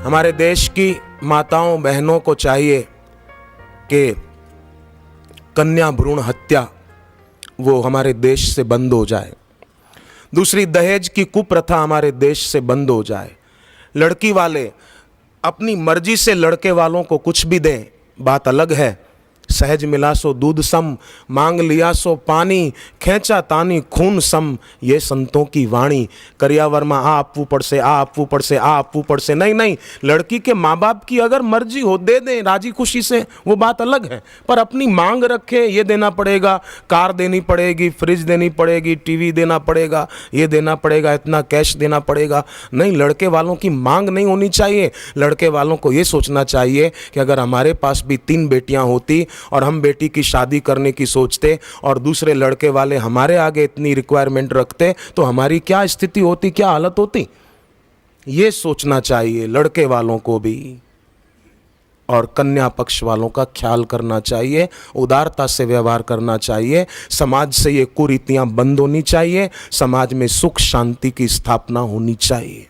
हमारे देश की माताओं बहनों को चाहिए कि कन्या भ्रूण हत्या वो हमारे देश से बंद हो जाए। दूसरी, दहेज की कुप्रथा हमारे देश से बंद हो जाए। लड़की वाले अपनी मर्जी से लड़के वालों को कुछ भी दें, बात अलग है। सहज मिला सो दूध सम, मांग लिया सो पानी, खेचा तानी खून सम, ये संतों की वाणी। करिया वर्मा आ अप्पू पड़ से, आ अप्पू पड़ से, आ अप्पू पड़ से। नहीं नहीं, लड़की के माँ बाप की अगर मर्जी हो दे दें राजी खुशी से, वो बात अलग है। पर अपनी मांग रखे, ये देना पड़ेगा, कार देनी पड़ेगी, फ्रिज देनी पड़ेगी, टीवी देना पड़ेगा, ये देना पड़ेगा, इतना कैश देना पड़ेगा। नहीं, लड़के वालों की मांग नहीं होनी चाहिए। लड़के वालों को ये सोचना चाहिए कि अगर हमारे पास भी 3 बेटियां होती और हम बेटी की शादी करने की सोचते और दूसरे लड़के वाले हमारे आगे इतनी रिक्वायरमेंट रखते तो हमारी क्या स्थिति होती, क्या हालत होती। ये सोचना चाहिए लड़के वालों को भी, और कन्या पक्ष वालों का ख्याल करना चाहिए, उदारता से व्यवहार करना चाहिए। समाज से ये कुरीतियां बंद होनी चाहिए, समाज में सुख शांति की स्थापना होनी चाहिए।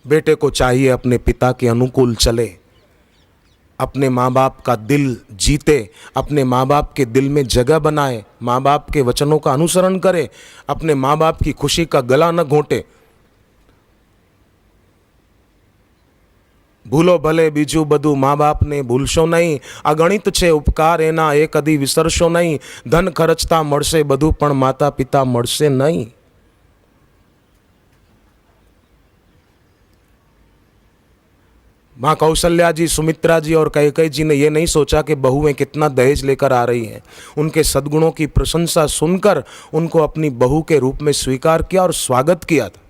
बेटे को चाहिए अपने पिता के अनुकूल चले, अपने माँ बाप का दिल जीते, अपने माँ बाप के दिल में जगह बनाए, माँ बाप के वचनों का अनुसरण करे, अपने माँ बाप की खुशी का गला न घोंटे। भूलो भले बीजू बधु माँ बाप ने भूलशो नहीं, अगणित छे उपकार एना ए कदी विसरशो नहीं। धन खर्चता मळशे बधु पण माता पिता मळशे नहीं। माँ कौशल्या जी, सुमित्रा जी और कैकेयी जी ने यह नहीं सोचा कि बहुएं कितना दहेज लेकर आ रही हैं। उनके सद्गुणों की प्रशंसा सुनकर उनको अपनी बहू के रूप में स्वीकार किया और स्वागत किया था।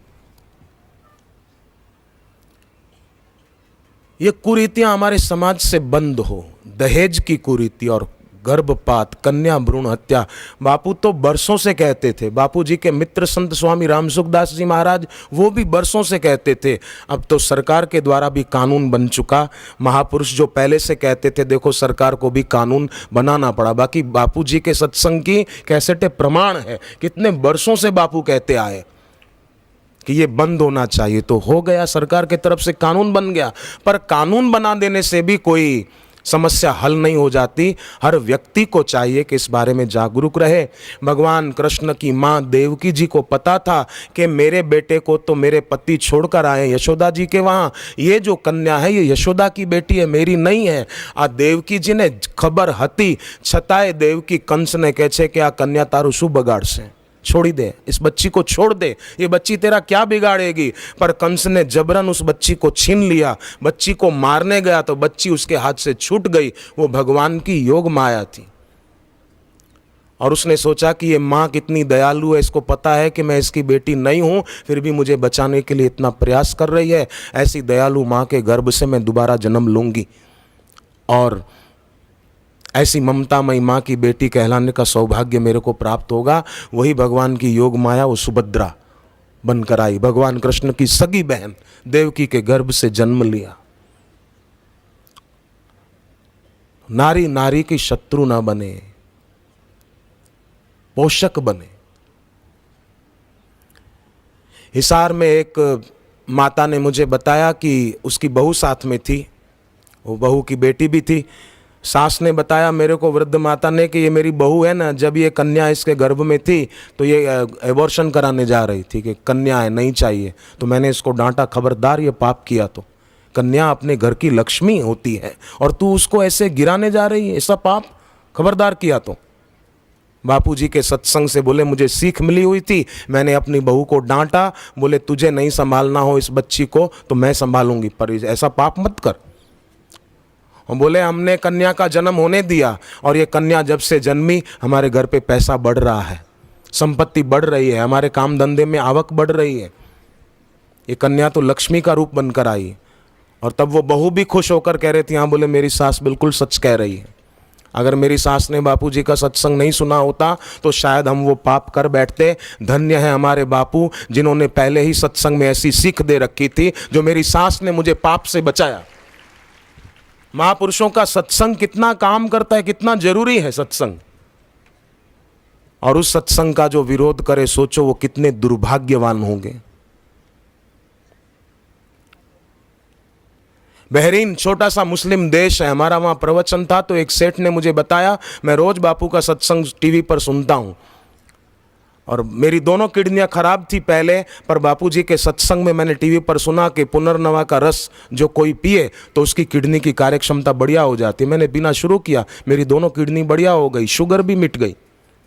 ये कुरीतियां हमारे समाज से बंद हो, दहेज की कुरीति और गर्भपात, कन्या भ्रूण हत्या। बापू तो बरसों से कहते थे, बापू जी के मित्र संत स्वामी रामसुखदास जी महाराज वो भी बरसों से कहते थे। अब तो सरकार के द्वारा भी कानून बन चुका। महापुरुष जो पहले से कहते थे, देखो सरकार को भी कानून बनाना पड़ा। बाकी बापू जी के सत्संग की कैसेटें प्रमाण है, कितने बरसों से बापू कहते आए कि ये बंद होना चाहिए, तो हो गया, सरकार की तरफ से कानून बन गया। पर कानून बना देने से भी कोई समस्या हल नहीं हो जाती। हर व्यक्ति को चाहिए कि इस बारे में जागरूक रहे। भगवान कृष्ण की माँ देवकी जी को पता था कि मेरे बेटे को तो मेरे पति छोड़कर आए यशोदा जी के वहाँ, ये जो कन्या है ये यशोदा की बेटी है, मेरी नहीं है। आ देवकी जी ने खबर हती छतांय देवकी कंस ने कहे छे कि आ कन्या तारू शू बगाड़शे, छोड़ी दे, इस बच्ची को छोड़ दे, ये बच्ची तेरा क्या बिगाड़ेगी। पर कंस ने जबरन उस बच्ची को छीन लिया। बच्ची को मारने गया तो बच्ची उसके हाथ से छूट गई। वो भगवान की योग माया थी। और उसने सोचा कि ये माँ कितनी दयालु है, इसको पता है कि मैं इसकी बेटी नहीं हूँ, फिर भी मुझे बचाने के लिए इतना प्रयास कर रही है। ऐसी दयालु माँ के गर्भ से मैं दोबारा जन्म लूँगी और ऐसी ममतामयी माँ की बेटी कहलाने का सौभाग्य मेरे को प्राप्त होगा। वही भगवान की योग माया वो सुभद्रा बनकर आई, भगवान कृष्ण की सगी बहन देवकी के गर्भ से जन्म लिया। नारी नारी की शत्रु ना बने, पोषक बने। हिसार में एक माता ने मुझे बताया कि उसकी बहू साथ में थी, वो बहू की बेटी भी थी। सास ने बताया मेरे को, वृद्ध माता ने, कि ये मेरी बहू है ना, जब ये कन्या इसके गर्भ में थी तो ये एबॉर्शन कराने जा रही थी कि कन्या है, नहीं चाहिए। तो मैंने इसको डांटा, खबरदार ये पाप किया तो। कन्या अपने घर की लक्ष्मी होती है और तू उसको ऐसे गिराने जा रही है, ऐसा पाप, खबरदार किया तो। बापू जी के सत्संग से बोले मुझे सीख मिली हुई थी, मैंने अपनी बहू को डांटा, बोले तुझे नहीं संभालना हो इस बच्ची को तो मैं संभालूंगी, पर ऐसा पाप मत कर। और बोले हमने कन्या का जन्म होने दिया और ये कन्या जब से जन्मी हमारे घर पे पैसा बढ़ रहा है, संपत्ति बढ़ रही है, हमारे काम धंधे में आवक बढ़ रही है। ये कन्या तो लक्ष्मी का रूप बनकर आई। और तब वो बहू भी खुश होकर कह रही थी, हाँ बोले मेरी सास बिल्कुल सच कह रही है। अगर मेरी सास ने बापू जी का सत्संग नहीं सुना होता तो शायद हम वो पाप कर बैठते। धन्य है हमारे बापू जिन्होंने पहले ही सत्संग में ऐसी सीख दे रखी थी, जो मेरी सास ने मुझे पाप से बचाया। महापुरुषों का सत्संग कितना काम करता है, कितना जरूरी है सत्संग। और उस सत्संग का जो विरोध करे, सोचो वो कितने दुर्भाग्यवान होंगे। बहरीन छोटा सा मुस्लिम देश है, हमारा वहाँ प्रवचन था तो एक सेठ ने मुझे बताया, मैं रोज बापू का सत्संग टीवी पर सुनता हूँ और मेरी दोनों किडनियाँ खराब थी पहले, पर बापू जी के सत्संग में मैंने टीवी पर सुना कि पुनर्नवा का रस जो कोई पिए तो उसकी किडनी की कार्यक्षमता बढ़िया हो जाती है। मैंने पीना शुरू किया, मेरी दोनों किडनी बढ़िया हो गई, शुगर भी मिट गई,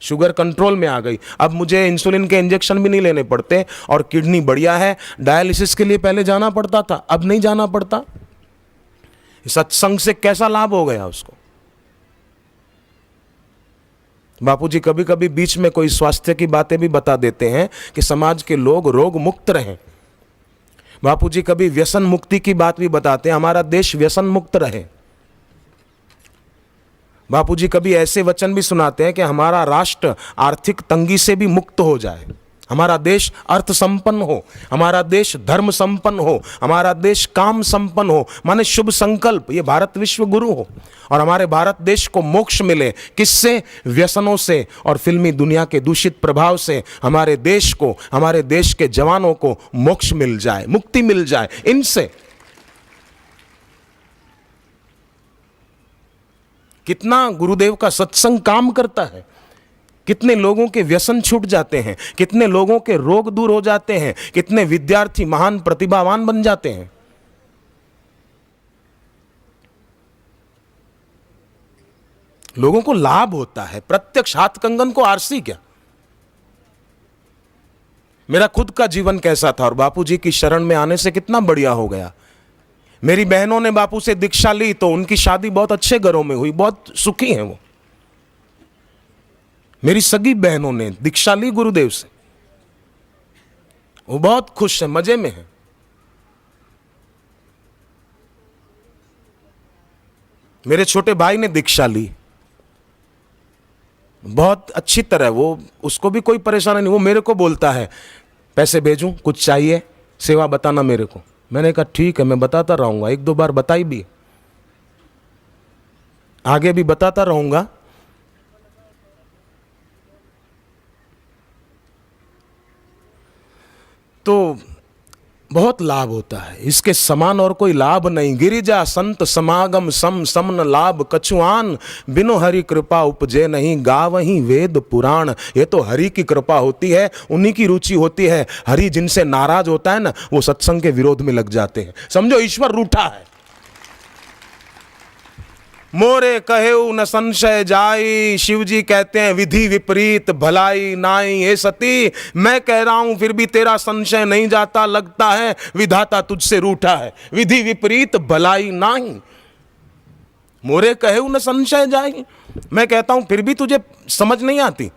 शुगर कंट्रोल में आ गई। अब मुझे इंसुलिन के इंजेक्शन भी नहीं लेने पड़ते और किडनी बढ़िया है। डायलिसिस के लिए पहले जाना पड़ता था, अब नहीं जाना पड़ता। सत्संग से कैसा लाभ हो गया उसको। बापूजी कभी कभी बीच में कोई स्वास्थ्य की बातें भी बता देते हैं कि समाज के लोग रोग मुक्त रहें। बापूजी कभी व्यसन मुक्ति की बात भी बताते हैं, हमारा देश व्यसन मुक्त रहे। बापूजी कभी ऐसे वचन भी सुनाते हैं कि हमारा राष्ट्र आर्थिक तंगी से भी मुक्त हो जाए, हमारा देश अर्थ संपन्न हो, हमारा देश धर्म संपन्न हो, हमारा देश काम संपन्न हो, माने शुभ संकल्प, ये भारत विश्व गुरु हो और हमारे भारत देश को मोक्ष मिले। किससे? व्यसनों से और फिल्मी दुनिया के दूषित प्रभाव से हमारे देश को, हमारे देश के जवानों को मोक्ष मिल जाए, मुक्ति मिल जाए इनसे। कितना गुरुदेव का सत्संग काम करता है, कितने लोगों के व्यसन छूट जाते हैं, कितने लोगों के रोग दूर हो जाते हैं, कितने विद्यार्थी महान प्रतिभावान बन जाते हैं। लोगों को लाभ होता है, प्रत्यक्ष हाथ कंगन को आरसी क्या। मेरा खुद का जीवन कैसा था और बापूजी की शरण में आने से कितना बढ़िया हो गया। मेरी बहनों ने बापू से दीक्षा ली तो उनकी शादी बहुत अच्छे घरों में हुई, बहुत सुखी हैं वो। मेरी सगी बहनों ने दीक्षा ली गुरुदेव से, वो बहुत खुश है, मजे में है। मेरे छोटे भाई ने दीक्षा ली, बहुत अच्छी तरह, वो उसको भी कोई परेशानी नहीं। वो मेरे को बोलता है पैसे भेजूं, कुछ चाहिए, सेवा बताना मेरे को। मैंने कहा ठीक है, मैं बताता रहूंगा, एक दो बार बताई भी, आगे भी बताता रहूंगा। तो बहुत लाभ होता है, इसके समान और कोई लाभ नहीं। गिरिजा संत समागम सम समन लाभ कछुआन, बिनु हरि कृपा उपजे नहीं गावहीं वेद पुराण। ये तो हरि की कृपा होती है, उन्हीं की रुचि होती है। हरि जिनसे नाराज होता है ना, वो सत्संग के विरोध में लग जाते हैं। समझो ईश्वर रूठा है। मोरे कहेऊ न संशय जाई, शिव जी कहते हैं विधि विपरीत भलाई नाई। हे सती, मैं कह रहा हूं फिर भी तेरा संशय नहीं जाता, लगता है विधाता तुझसे रूठा है। विधि विपरीत भलाई नाई, मोरे कहेऊ न संशय जाई। मैं कहता हूं फिर भी तुझे समझ नहीं आती।